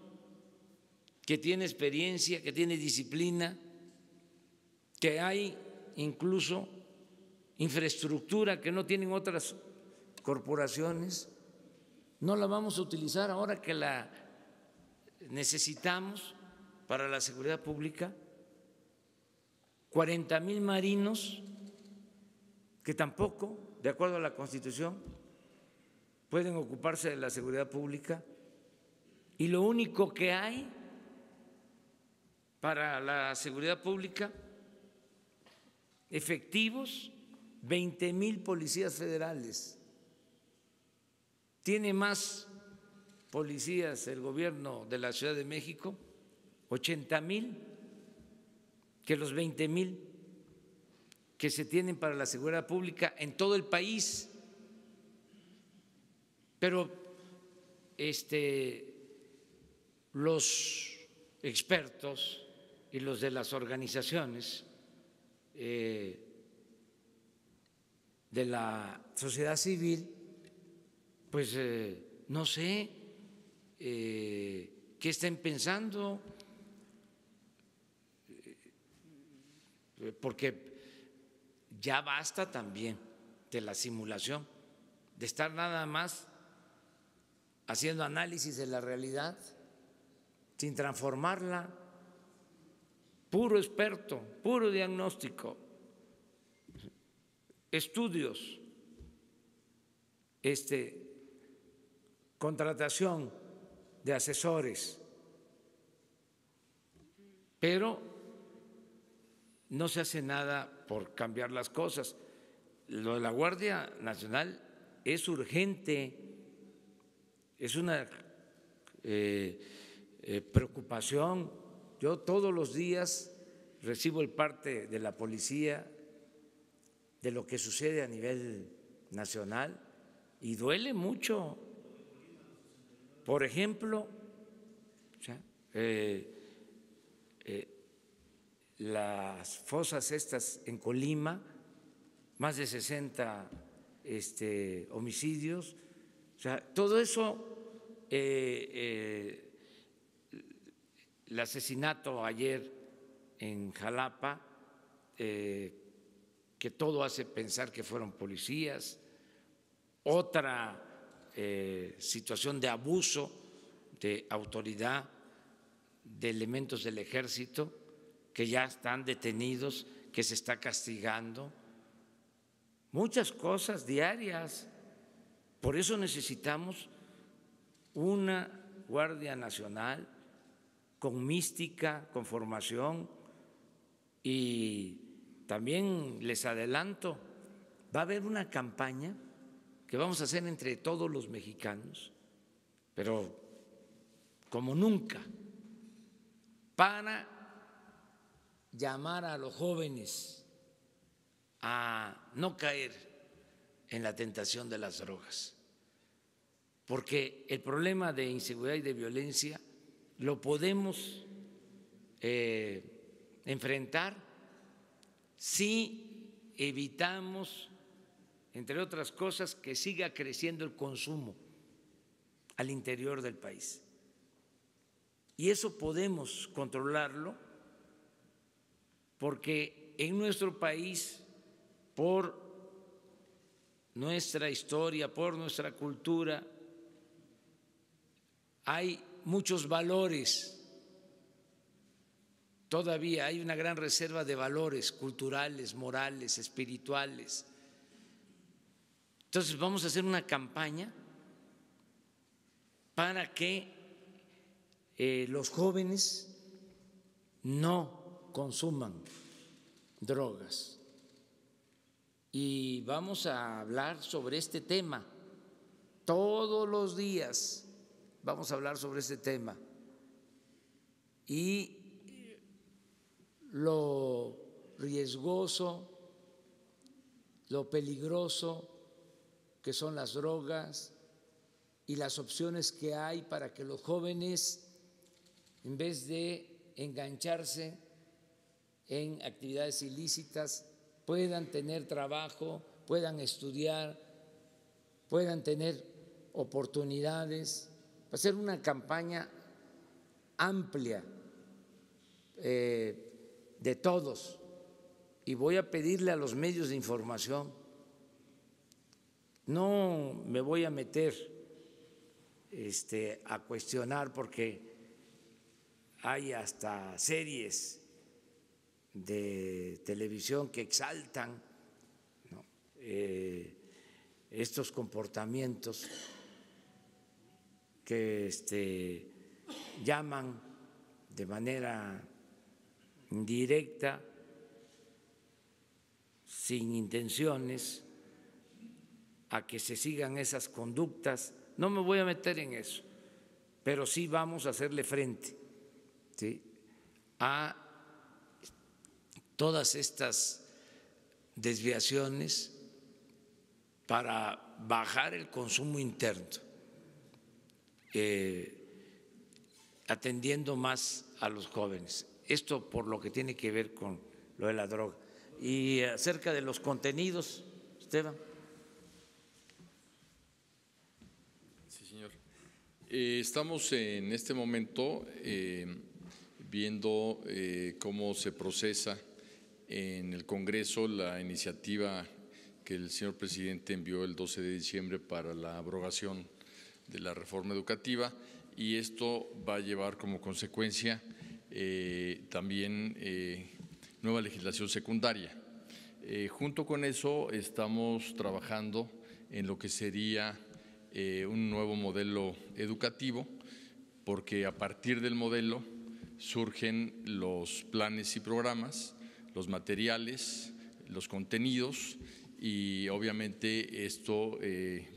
que tiene experiencia, que tiene disciplina, que hay incluso infraestructura que no tienen otras corporaciones. No la vamos a utilizar ahora que la necesitamos para la seguridad pública. 40,000 marinos que tampoco, de acuerdo a la Constitución, pueden ocuparse de la seguridad pública, y lo único que hay para la seguridad pública efectivos, 20,000 policías federales. Tiene más policías el gobierno de la Ciudad de México, 80,000, que los 20,000 que se tienen para la seguridad pública en todo el país. Pero los expertos y los de las organizaciones de la sociedad civil, pues no sé qué estén pensando, porque ya basta también de la simulación, de estar nada más haciendo análisis de la realidad sin transformarla, puro experto, puro diagnóstico, estudios, contratación de asesores, pero no se hace nada por cambiar las cosas. Lo de la Guardia Nacional es urgente, es una preocupación. Yo todos los días recibo el parte de la policía de lo que sucede a nivel nacional y duele mucho. Por ejemplo, las fosas estas en Colima, más de 60 homicidios, o sea, todo eso, el asesinato ayer en Jalapa, que todo hace pensar que fueron policías, otra situación de abuso de autoridad de elementos del ejército que ya están detenidos, que se está castigando, muchas cosas diarias. Por eso necesitamos una Guardia Nacional con mística, con formación, y también les adelanto, va a haber una campaña que vamos a hacer entre todos los mexicanos, pero como nunca, para llamar a los jóvenes a no caer en la tentación de las drogas, porque el problema de inseguridad y de violencia lo podemos enfrentar si evitamos, entre otras cosas, que siga creciendo el consumo al interior del país. Y eso podemos controlarlo porque en nuestro país, por nuestra historia, por nuestra cultura, hay muchos valores. Todavía hay una gran reserva de valores culturales, morales, espirituales. Entonces vamos a hacer una campaña para que los jóvenes no consuman drogas. Y vamos a hablar sobre este tema. Todos los días vamos a hablar sobre este tema. Y lo riesgoso, lo peligroso que son las drogas y las opciones que hay para que los jóvenes, en vez de engancharse en actividades ilícitas, puedan tener trabajo, puedan estudiar, puedan tener oportunidades. Va a ser una campaña amplia de todos, y voy a pedirle a los medios de información, no me voy a meter a cuestionar, porque hay hasta series de televisión que exaltan, ¿no?, estos comportamientos que llaman de manera indirecta sin intenciones a que se sigan esas conductas. No me voy a meter en eso, pero sí vamos a hacerle frente, ¿sí?, a todas estas desviaciones para bajar el consumo interno, atendiendo más a los jóvenes. Esto por lo que tiene que ver con lo de la droga. Y acerca de los contenidos, Esteban. Sí, señor. Estamos en este momento viendo cómo se procesa en el Congreso la iniciativa que el señor presidente envió el 12 de diciembre para la abrogación de la reforma educativa, y esto va a llevar como consecuencia también nueva legislación secundaria. Junto con eso estamos trabajando en lo que sería un nuevo modelo educativo, porque a partir del modelo surgen los planes y programas, los materiales, los contenidos, y obviamente esto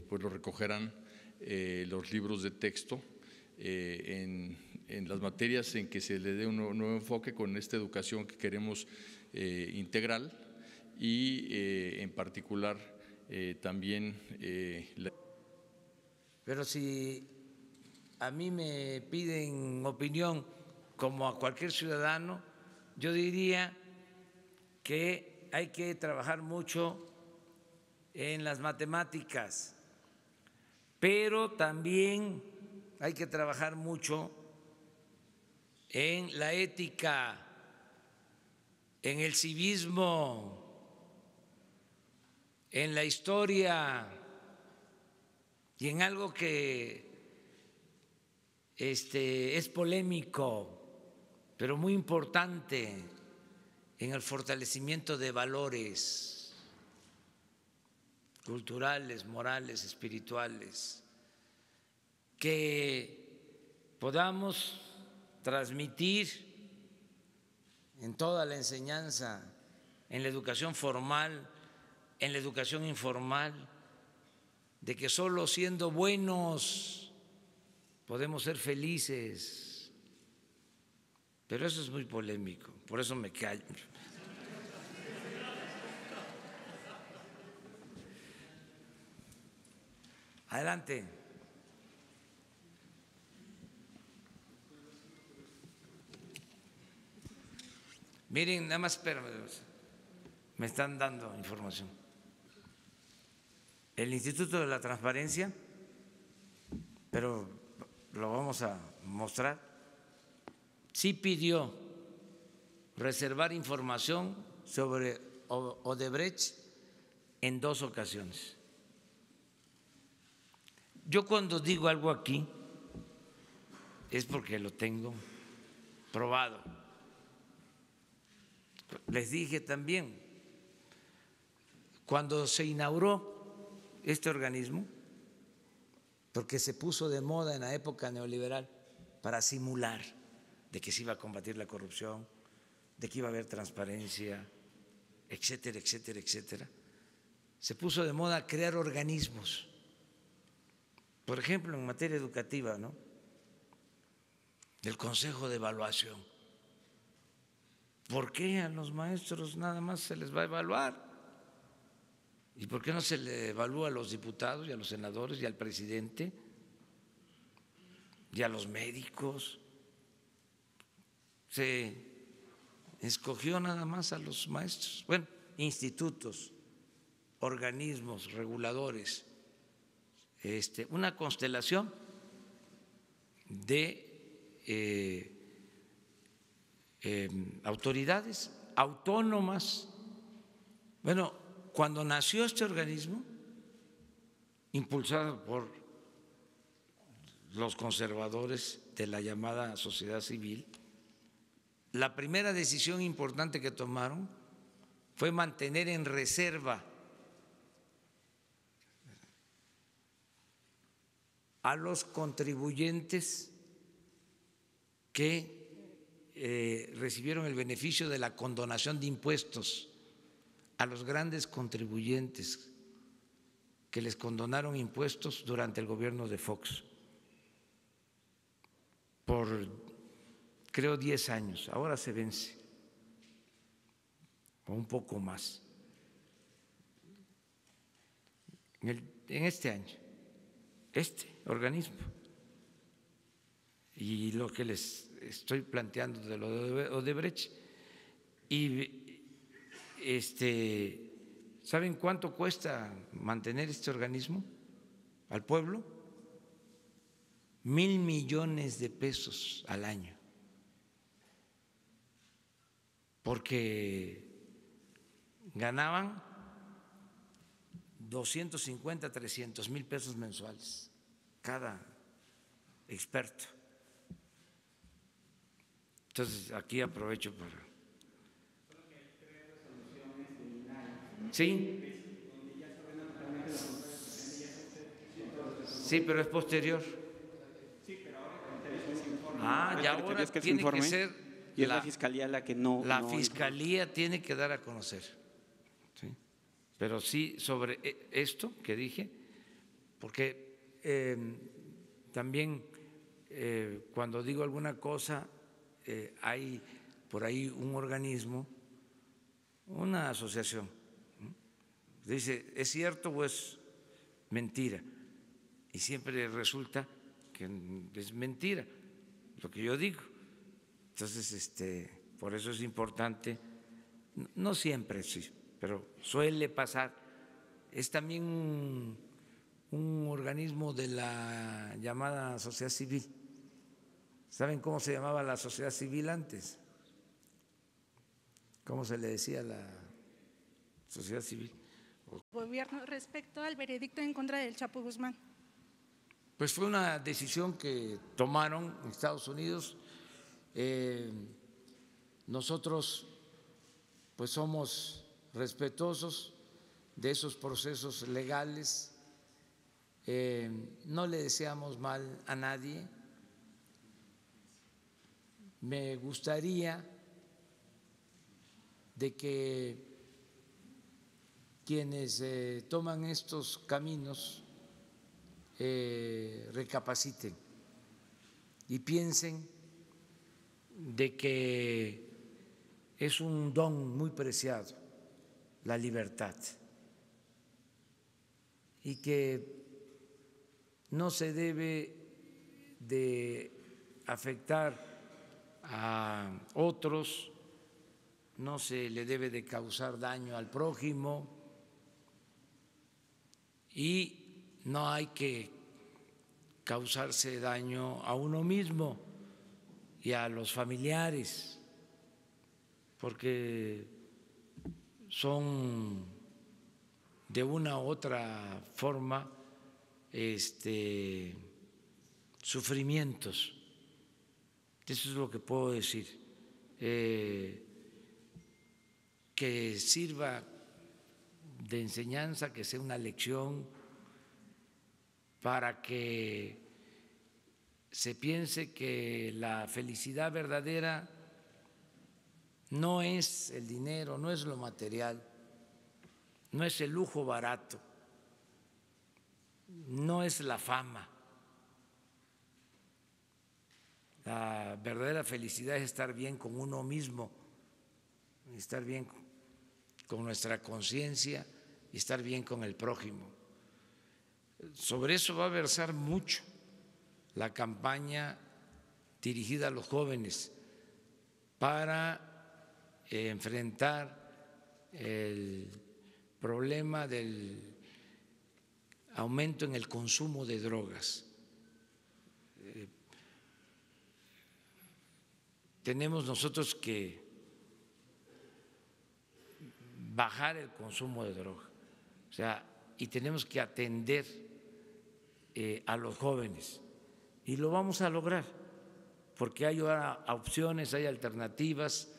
pues lo recogerán los libros de texto en las materias en que se le dé un nuevo enfoque con esta educación que queremos integral, y en particular también Pero si a mí me piden opinión como a cualquier ciudadano, yo diría que hay que trabajar mucho en las matemáticas, pero también hay que trabajar mucho en la ética, en el civismo, en la historia y en algo que es polémico, pero muy importante, en el fortalecimiento de valores culturales, morales, espirituales, que podamos transmitir en toda la enseñanza, en la educación formal, en la educación informal, de que solo siendo buenos podemos ser felices. Pero eso es muy polémico, por eso me callo. Adelante. Miren, nada más espérame, me están dando información. El Instituto de la Transparencia, pero lo vamos a mostrar, sí pidió reservar información sobre Odebrecht en 2 ocasiones. Yo cuando digo algo aquí es porque lo tengo probado. Les dije también, cuando se inauguró este organismo, porque se puso de moda en la época neoliberal para simular de que se iba a combatir la corrupción, de que iba a haber transparencia, etcétera, etcétera, etcétera, se puso de moda crear organismos. Por ejemplo, en materia educativa, ¿no?, el Consejo de Evaluación. ¿Por qué a los maestros nada más se les va a evaluar? ¿Y por qué no se le evalúa a los diputados y a los senadores y al presidente y a los médicos? Se escogió nada más a los maestros. Bueno, institutos, organismos reguladores, una constelación de autoridades autónomas. Bueno, cuando nació este organismo, impulsado por los conservadores de la llamada sociedad civil, la primera decisión importante que tomaron fue mantener en reserva a los contribuyentes que recibieron el beneficio de la condonación de impuestos a los grandes contribuyentes que les condonaron impuestos durante el gobierno de Fox por, creo, 10 años. Ahora se vence, o un poco más, en este año, este organismo. Y lo que les estoy planteando de lo de Odebrecht. Y ¿saben cuánto cuesta mantener este organismo al pueblo? 1,000 millones de pesos al año, porque ganaban 250, 300 mil pesos mensuales cada experto. Entonces, aquí aprovecho para… Sí. Sí, pero es posterior. Ya ahora tiene que ser… Y es la Fiscalía la que no… La Fiscalía tiene que dar a conocer. ¿Sí? Pero sí, sobre esto que dije, porque también cuando digo alguna cosa, hay por ahí un organismo, una asociación, dice, ¿es cierto o es mentira? Y siempre resulta que es mentira lo que yo digo. Entonces, por eso es importante, no siempre, sí, pero suele pasar. Es también un organismo de la llamada sociedad civil. ¿Saben cómo se llamaba la sociedad civil antes? ¿Cómo se le decía a la sociedad civil? Gobierno respecto al veredicto en contra del Chapo Guzmán. Pues fue una decisión que tomaron en Estados Unidos. Nosotros pues somos respetuosos de esos procesos legales, no le deseamos mal a nadie. Me gustaría de que quienes toman estos caminos recapaciten y piensen de que es un don muy preciado la libertad y que no se debe de afectar a otros, no se le debe de causar daño al prójimo y no hay que causarse daño a uno mismo y a los familiares, porque son de una u otra forma sufrimientos. Eso es lo que puedo decir. Que sirva de enseñanza, que sea una lección para que se piense que la felicidad verdadera no es el dinero, no es lo material, no es el lujo barato, no es la fama. La verdadera felicidad es estar bien con uno mismo, estar bien con nuestra conciencia y estar bien con el prójimo. Sobre eso va a versar mucho la campaña dirigida a los jóvenes para enfrentar el problema del aumento en el consumo de drogas. Tenemos nosotros que bajar el consumo de droga, y tenemos que atender a los jóvenes y lo vamos a lograr porque hay ahora opciones, hay alternativas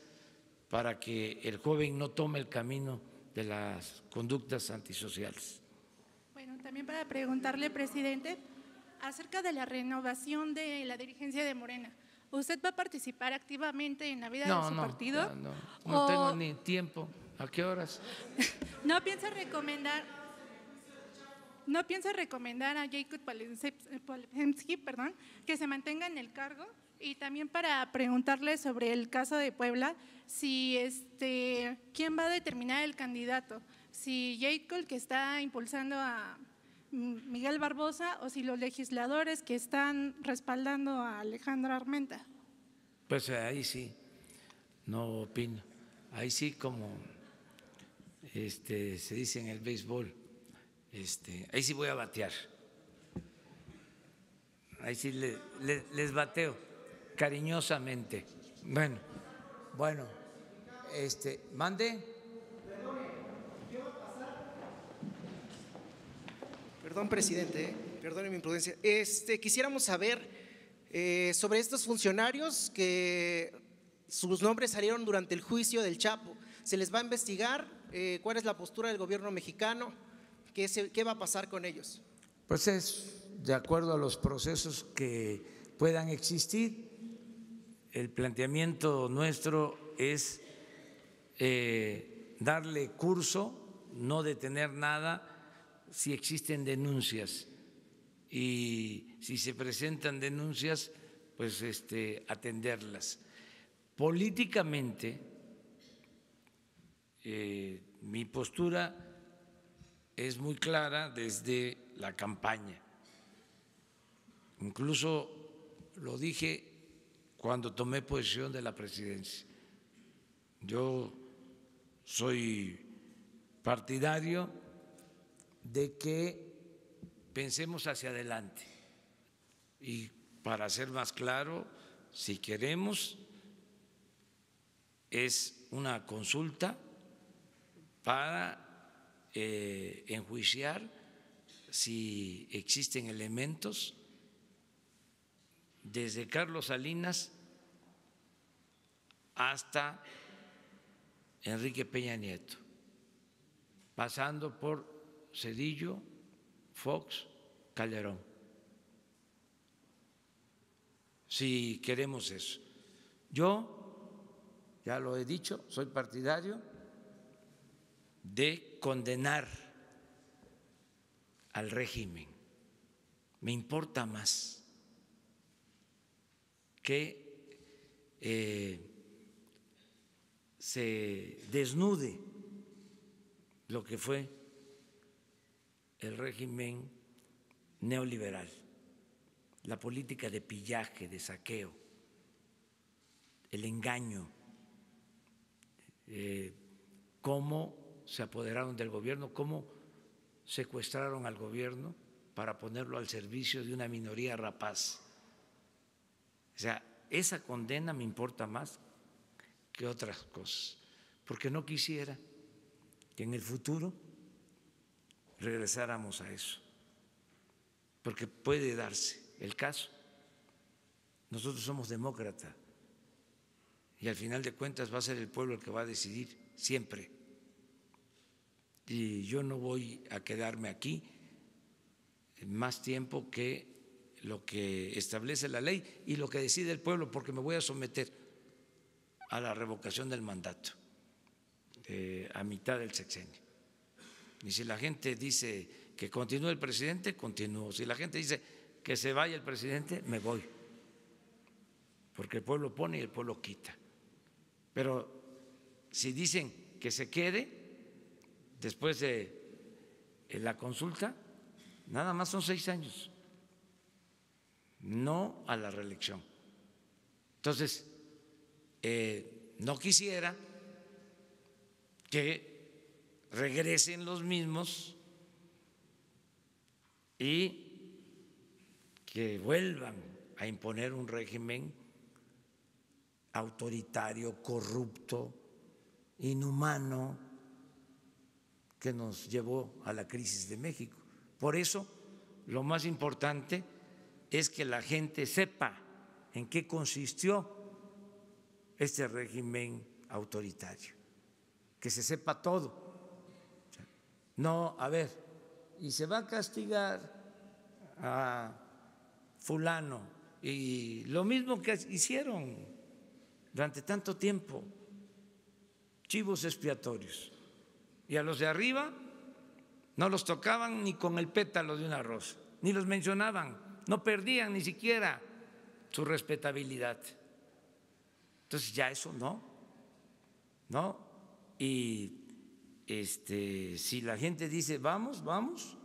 para que el joven no tome el camino de las conductas antisociales. Bueno, también para preguntarle, presidente, acerca de la renovación de la dirigencia de Morena. ¿Usted va a participar activamente en la vida de su partido? No tengo ni tiempo ¿A qué horas? ¿No piensa recomendar a Jacob Polemski, que se mantenga en el cargo? Y también para preguntarle sobre el caso de Puebla, si quién va a determinar el candidato, si Jacob, que está impulsando a Miguel Barbosa, o si los legisladores que están respaldando a Alejandra Armenta. Pues ahí sí, no opino. Ahí sí, como se dice en el béisbol, ahí sí voy a batear. Ahí sí les bateo cariñosamente. Bueno, mande. Perdón, presidente, perdone mi imprudencia. Quisiéramos saber sobre estos funcionarios que sus nombres salieron durante el juicio del Chapo. ¿Se les va a investigar? ¿Cuál es la postura del gobierno mexicano? ¿Qué va a pasar con ellos? Pues es de acuerdo a los procesos que puedan existir. El planteamiento nuestro es darle curso, no detener nada si existen denuncias, y si se presentan denuncias, pues atenderlas. Políticamente, mi postura es muy clara desde la campaña. Incluso lo dije cuando tomé posesión de la presidencia. Yo soy partidario de que pensemos hacia adelante, y para ser más claro, si queremos, es una consulta para enjuiciar si existen elementos desde Carlos Salinas hasta Enrique Peña Nieto, pasando por Zedillo, Fox, Calderón. Si queremos eso. Yo, ya lo he dicho, soy partidario de condenar al régimen. Me importa más que se desnude lo que fue el régimen neoliberal, la política de pillaje, de saqueo, el engaño, cómo se apoderaron del gobierno, cómo secuestraron al gobierno para ponerlo al servicio de una minoría rapaz. O sea, esa condena me importa más que otras cosas, porque no quisiera que en el futuro regresáramos a eso, porque puede darse el caso. Nosotros somos demócratas y al final de cuentas va a ser el pueblo el que va a decidir siempre. Y yo no voy a quedarme aquí más tiempo que lo que establece la ley y lo que decide el pueblo, porque me voy a someter a la revocación del mandato a mitad del sexenio. Y si la gente dice que continúe el presidente, continúo. Si la gente dice que se vaya el presidente, me voy. Porque el pueblo pone y el pueblo quita. Pero si dicen que se quede después de la consulta, nada más son 6 años, no a la reelección. Entonces, no quisiera que regresen los mismos y que vuelvan a imponer un régimen autoritario, corrupto, inhumano, que nos llevó a la crisis de México. Por eso, lo más importante es que la gente sepa en qué consistió este régimen autoritario, que se sepa todo. No, a ver, y se va a castigar a fulano, y lo mismo que hicieron durante tanto tiempo, chivos expiatorios. Y a los de arriba no los tocaban ni con el pétalo de una rosa, ni los mencionaban, no perdían ni siquiera su respetabilidad. Entonces ya eso no. Y si la gente dice vamos,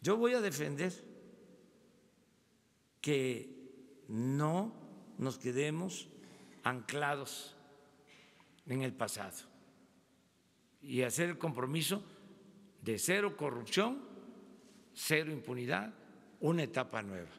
yo voy a defender que no nos quedemos anclados en el pasado y hacer el compromiso de cero corrupción, cero impunidad, una etapa nueva.